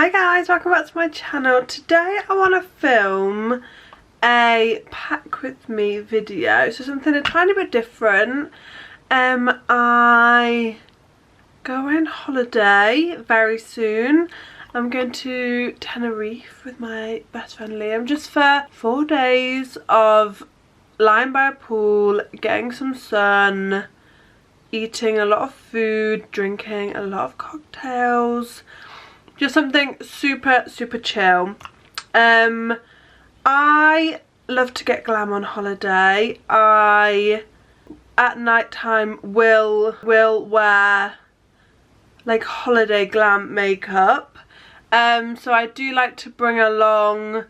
Hi guys, welcome back to my channel. Today I want to film a pack with me video, so something a tiny bit different. I go on holiday very soon. I'm going to Tenerife with my best friend Liam just for 4 days of lying by a pool, getting some sun, eating a lot of food, drinking a lot of cocktails. Just something super chill. I love to get glam on holiday. I at night time will wear like holiday glam makeup. So I do like to bring along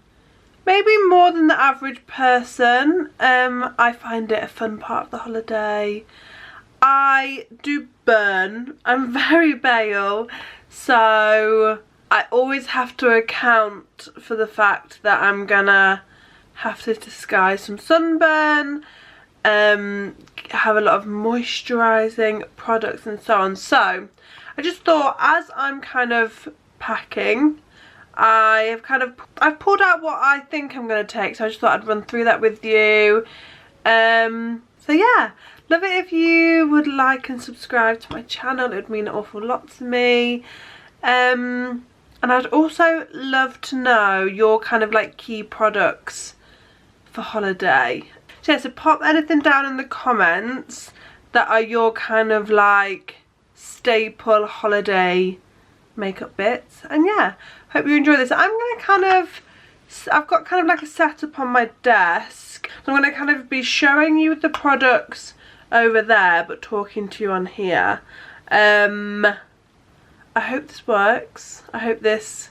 maybe more than the average person. I find it a fun part of the holiday. I do burn. I'm very pale, so I always have to account for the fact that I'm gonna have to disguise some sunburn, have a lot of moisturising products and so on. So I just thought, as I'm kind of packing, I've pulled out what I think I'm gonna take, so I just thought I'd run through that with you. So yeah, love it if you would like and subscribe to my channel. It would mean an awful lot to me. And I'd also love to know your kind of like key products for holiday. So yeah, so pop anything down in the comments that are your kind of like staple holiday makeup bits. And yeah, hope you enjoy this. I've got kind of like a setup on my desk. So I'm going to kind of be showing you the products over there but talking to you on here. I hope this works. I hope this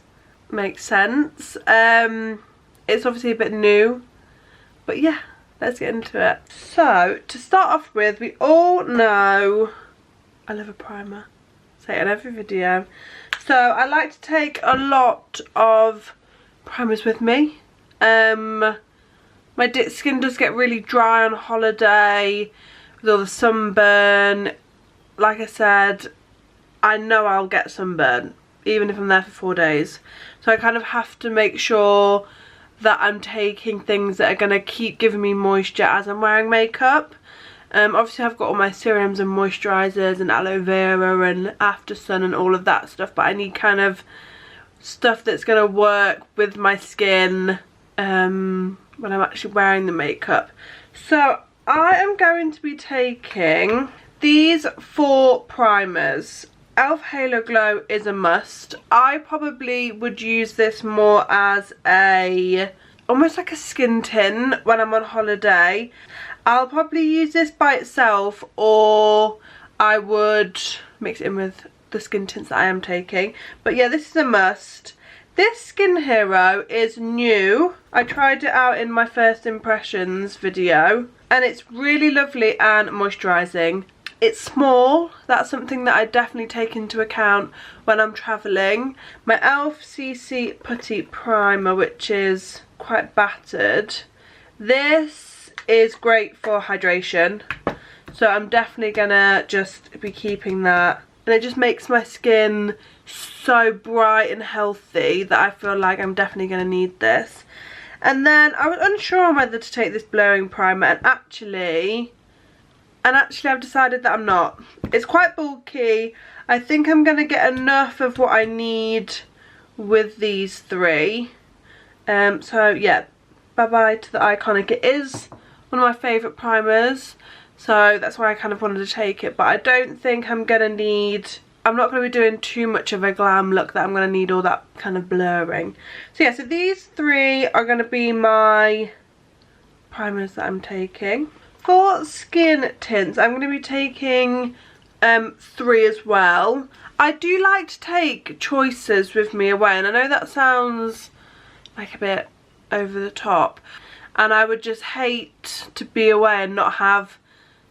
makes sense. It's obviously a bit new, but yeah, let's get into it. So to start off with, we all know I love a primer. Say it in every video. So I like to take a lot of primers with me. My skin does get really dry on holiday with all the sunburn. Like I said, I know I'll get sunburn even if I'm there for 4 days. So I kind of have to make sure that I'm taking things that are going to keep giving me moisture as I'm wearing makeup. Obviously I've got all my serums and moisturisers and aloe vera and after sun and all of that stuff, but I need kind of stuff that's going to work with my skin when I'm actually wearing the makeup. So I am going to be taking these 4 primers. Elf Halo Glow is a must. I probably would use this more as almost like a skin tint when I'm on holiday. I'll probably use this by itself, or I would mix it in with the skin tints that I am taking. But yeah, this is a must. This Skin Hero is new. I tried it out in my first impressions video and it's really lovely and moisturising. It's small. That's something that I definitely take into account when I'm travelling. My e.l.f. CC Putty Primer, which is quite battered. This is great for hydration, so I'm definitely gonna just be keeping that. And it just makes my skin so bright and healthy that I feel like I'm definitely gonna need this. And then I was unsure on whether to take this blurring primer, and actually I've decided that I'm not. It's quite bulky. I think I'm going to get enough of what I need with these 3. So yeah, bye bye to the Iconic. It is one of my favourite primers, so that's why I kind of wanted to take it. But I don't think I'm going to need, I'm not going to be doing too much of a glam look that I'm going to need all that kind of blurring. So yeah, so these 3 are going to be my primers that I'm taking. For skin tints, I'm going to be taking 3 as well. I do like to take choices with me away, and I know that sounds like a bit over the top, and I would just hate to be away and not have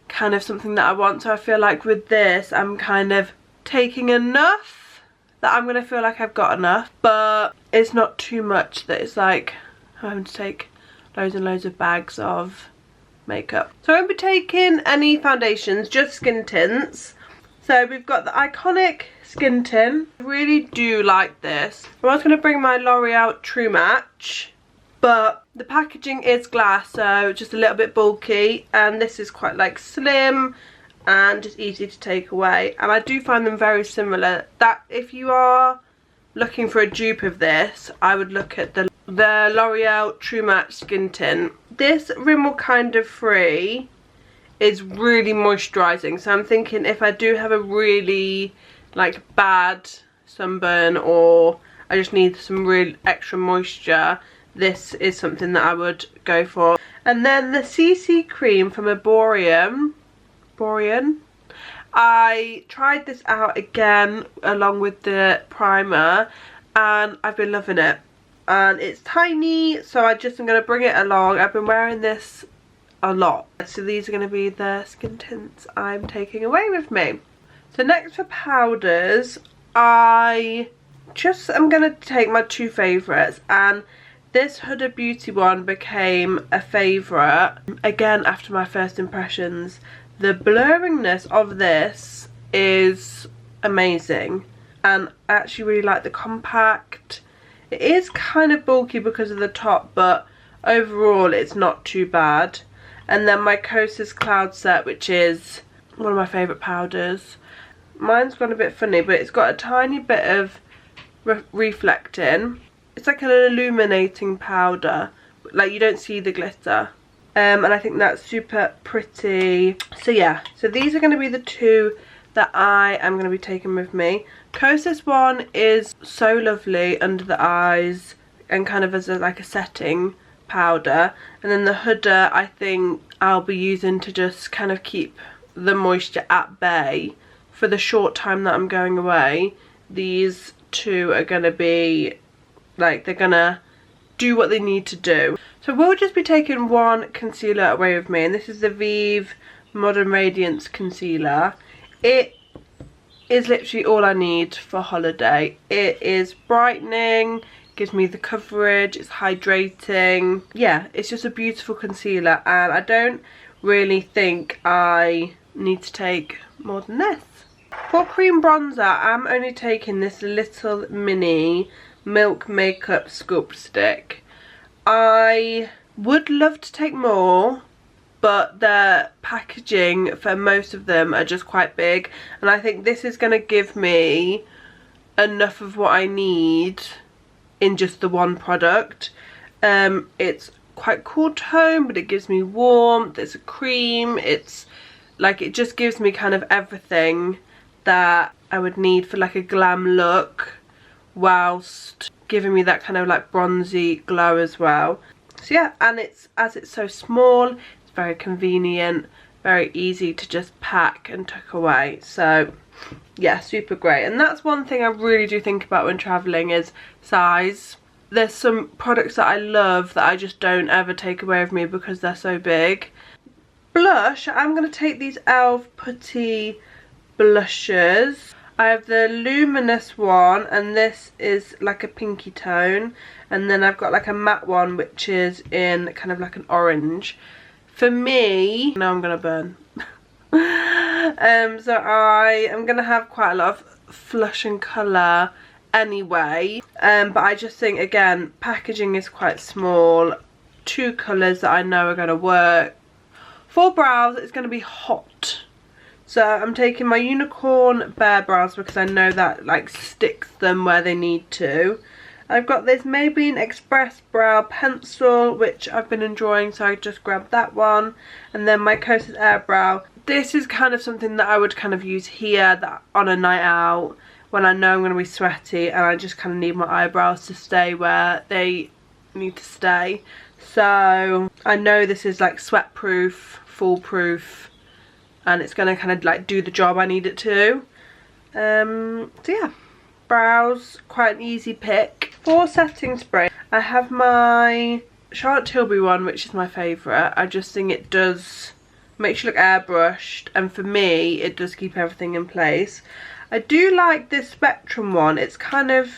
kind of something that I want. So I feel like with this I'm kind of taking enough that I'm going to feel like I've got enough, but it's not too much that it's like I'm having to take loads and loads of bags of makeup. So I won't be taking any foundations, just skin tints. So we've got the Iconic skin tint. I really do like this. I was going to bring my L'Oreal True Match, but the packaging is glass, so just a little bit bulky, and this is quite like slim and just easy to take away. And I do find them very similar. That if you are looking for a dupe of this, I would look at the L'Oreal True Match Skin Tint. This Rimmel Kind of Free is really moisturising, so I'm thinking if I do have a really like bad sunburn or I just need some real extra moisture, this is something that I would go for. And then the CC Cream from Erborian. I tried this out again along with the primer and I've been loving it. And it's tiny, so I just am going to bring it along. I've been wearing this a lot. So these are going to be the skin tints I'm taking away with me. So next for powders, I just am going to take my two favourites, and this Huda Beauty one became a favourite again after my first impressions. The blurriness of this is amazing, and I actually really like the compact. It is kind of bulky because of the top, but overall it's not too bad. And then my Kosas Cloud Set, which is one of my favourite powders. Mine's gone a bit funny, but it's got a tiny bit of reflecting. It's like an illuminating powder, like you don't see the glitter. And I think that's super pretty. So yeah, so these are going to be the two that I am going to be taking with me. Kosas one is so lovely under the eyes and kind of as like a setting powder, and then the Huda I think I'll be using to just kind of keep the moisture at bay for the short time that I'm going away. These two are going to be like, they're going to do what they need to do. So we'll just be taking one concealer away with me, and this is the Vieve Modern Radiance concealer. It is literally all I need for holiday. It is brightening, gives me the coverage, it's hydrating. Yeah, it's just a beautiful concealer, and I don't really think I need to take more than this. For cream bronzer, I'm only taking this little mini Milk Makeup Sculpt stick. I would love to take more, but the packaging for most of them are just quite big, and I think this is going to give me enough of what I need in just the one product. It's quite cool tone, but it gives me warmth. It's a cream. It's like, it just gives me kind of everything that I would need for like a glam look, whilst giving me that kind of like bronzy glow as well. So yeah, and as it's so small, it's very convenient, very easy to just pack and tuck away. So yeah, super great. And that's one thing I really do think about when traveling, is size. There's some products that I love that I just don't ever take away with me because they're so big. Blush, I'm going to take these e.l.f. Putty blushes. I have the luminous one, and this is like a pinky tone, and then I've got like a matte one which is in kind of like an orange. For me, now I'm gonna burn. So I am gonna have quite a lot of flush and colour anyway, but I just think, again, packaging is quite small. Two colours that I know are gonna work. For brows, it's gonna be hot. So I'm taking my Unicorn Bare Brows because I know that like sticks them where they need to. I've got this Maybeline Express Brow Pencil, which I've been enjoying, so I just grabbed that one. And then my Kosas Air Brow. This is kind of something that I would kind of use here that on a night out when I know I'm going to be sweaty and I just kind of need my eyebrows to stay where they need to stay. So I know this is like sweat proof, foolproof, and it's going to kind of like do the job I need it to. So yeah, brows, quite an easy pick. For setting spray, I have my Charlotte Tilbury one, which is my favourite. I just think it does makes you look airbrushed, and for me it does keep everything in place. I do like this Spectrum one. It's kind of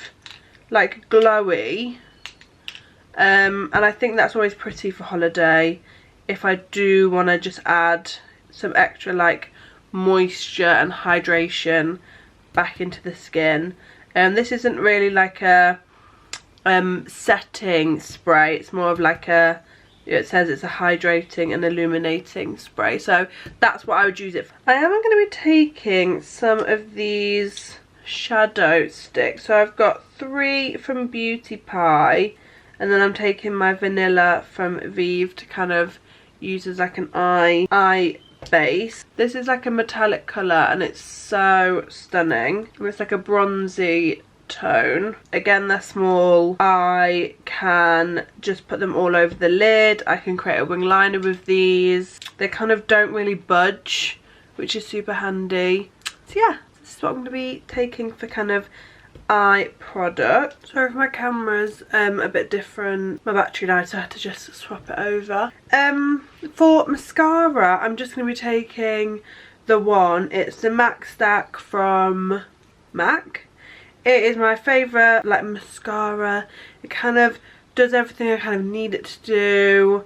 like glowy, and I think that's always pretty for holiday if I do want to just add some extra like moisture and hydration back into the skin. This isn't really like a setting spray, it's more of like a, it says it's a hydrating and illuminating spray, so that's what I would use it for. I am going to be taking some of these shadow sticks, so I've got 3 from Beauty Pie, and then I'm taking my vanilla from Vieve to kind of use as like an eye base. This is like a metallic colour and it's so stunning. It's like a bronzy tone. Again, they're small. I can just put them all over the lid. I can create a wing liner with these. They kind of don't really budge, which is super handy. So yeah, this is what I'm going to be taking for kind of eye product. Sorry if my camera's a bit different. My battery died, so I had to just swap it over. For mascara, I'm just going to be taking the one. It's the MAC Stack from MAC. It is my favourite like mascara. It kind of does everything I kind of need it to do.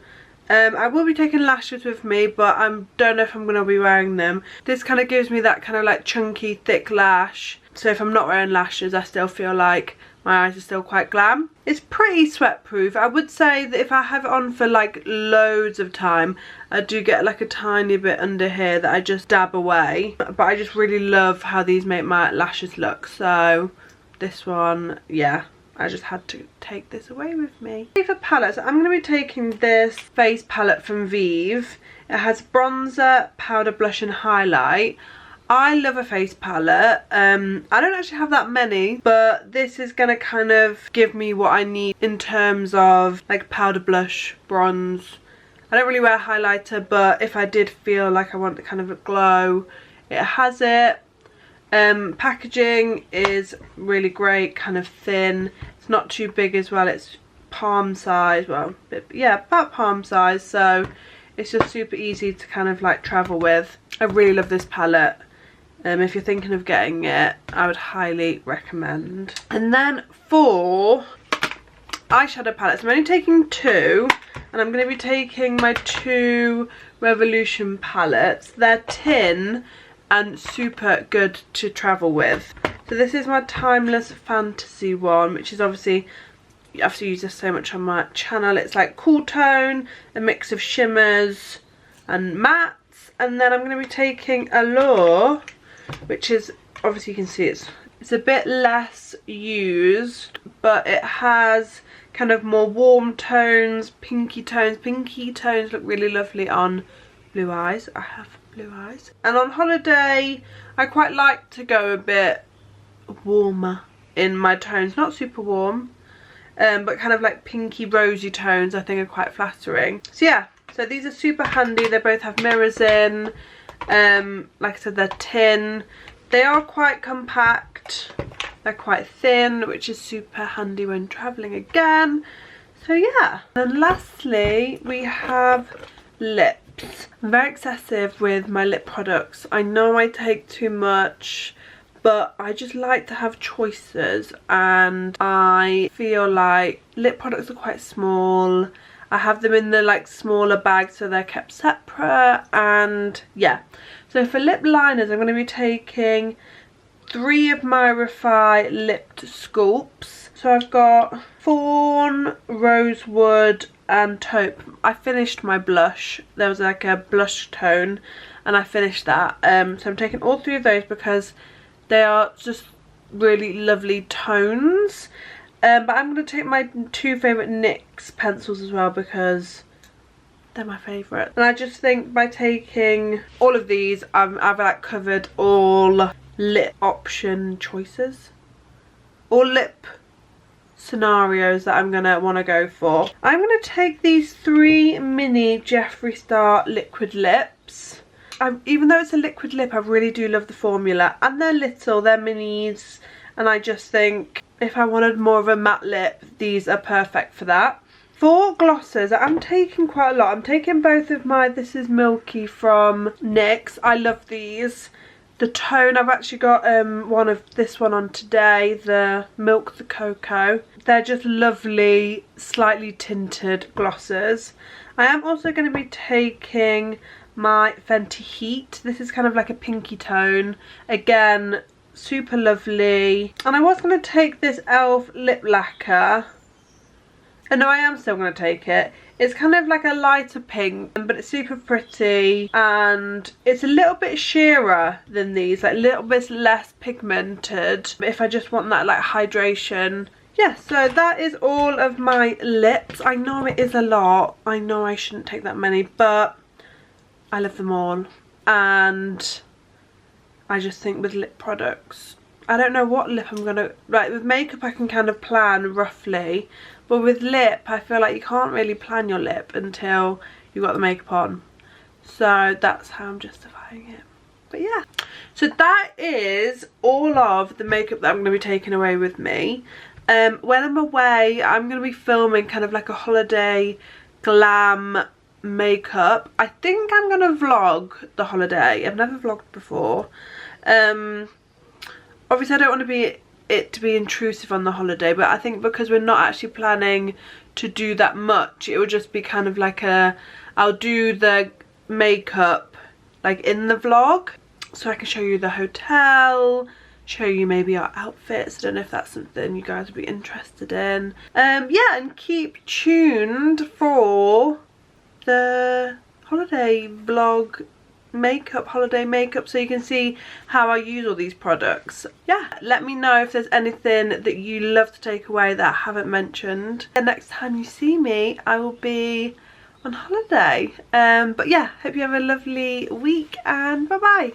I will be taking lashes with me, but I don't know if I'm going to be wearing them. This kind of gives me that kind of like chunky thick lash, so if I'm not wearing lashes I still feel like my eyes are still quite glam. It's pretty sweat proof. I would say that if I have it on for like loads of time, I do get like a tiny bit under here that I just dab away, but I just really love how these make my lashes look. So this one, yeah, I just had to take this away with me. For palettes, I'm going to be taking this face palette from Vieve. It has bronzer, powder, blush and highlight. I love a face palette. I don't actually have that many, but this is going to kind of give me what I need in terms of like powder, blush, bronze. I don't really wear highlighter, but if I did feel like I want kind of a glow, it has it. Packaging is really great, kind of thin. It's not too big as well. It's palm size, well, yeah, about palm size, so it's just super easy to kind of like travel with. I really love this palette. If you're thinking of getting it, I would highly recommend. And then for eyeshadow palettes, I'm only taking 2, and I'm going to be taking my 2 Revolution palettes. They're tin and super good to travel with. So this is my Timeless Fantasy one, which is obviously, you have to use this so much on my channel. It's like cool tone, a mix of shimmers and mattes. And then I'm going to be taking Allure, which is, obviously you can see it's a bit less used, but it has kind of more warm tones, pinky tones. Pinky tones look really lovely on blue eyes. I have blue eyes. And on holiday, I quite like to go a bit warmer in my tones. Not super warm, but kind of like pinky rosy tones I think are quite flattering. So yeah, so these are super handy. They both have mirrors in. Like I said, they're tin. They are quite compact. They're quite thin, which is super handy when traveling again. So yeah. And lastly, we have lips. I'm very excessive with my lip products. I know I take too much, but I just like to have choices, and I feel like lip products are quite small. I have them in the like smaller bags, so they're kept separate. And yeah, so for lip liners, I'm going to be taking 3 of my Refi Lipped Sculpts. So I've got Fawn, Rosewood and Taupe. I finished my blush. There was like a blush tone and I finished that. So I'm taking all 3 of those because they are just really lovely tones. But I'm going to take my 2 favourite NYX pencils as well because they're my favourite. And I just think by taking all of these, I've like covered all lip option choices. All lip scenarios that I'm going to want to go for. I'm going to take these 3 mini Jeffree Star liquid lips. Even though it's a liquid lip, I really do love the formula. And they're little, they're minis. And I just think if I wanted more of a matte lip, these are perfect for that. For glosses, I'm taking quite a lot. I'm taking both of my This Is Milky from NYX. I love these. The tone, I've actually got one of this one on today, the Milk the Cocoa. They're just lovely, slightly tinted glosses. I am also going to be taking my Fenty Heat. This is kind of like a pinky tone. Again, super lovely. And I was going to take this e.l.f. lip lacquer, and no, I am still going to take it. It's kind of like a lighter pink, but it's super pretty, and it's a little bit sheerer than these, like a little bit less pigmented, if I just want that like hydration. Yeah, so that is all of my lips. I know it is a lot, I know I shouldn't take that many, but I love them all. And I just think with lip products, I don't know what lip I'm gonna, like with makeup I can kind of plan roughly, but with lip I feel like you can't really plan your lip until you've got the makeup on. So that's how I'm justifying it. But yeah, so that is all of the makeup that I'm going to be taking away with me. When I'm away, I'm going to be filming kind of like a holiday glam makeup. I think I'm going to vlog the holiday. I've never vlogged before. Obviously I don't want it to be intrusive on the holiday, but I think because we're not actually planning to do that much, it would just be kind of like I'll do the makeup like in the vlog, so I can show you the hotel, show you maybe our outfits. I don't know if that's something you guys would be interested in. Yeah, and keep tuned for the holiday vlog makeup, holiday makeup, so you can see how I use all these products. Yeah, let me know if there's anything that you love to take away that I haven't mentioned. And next time you see me, I will be on holiday. But yeah, hope you have a lovely week, and bye bye.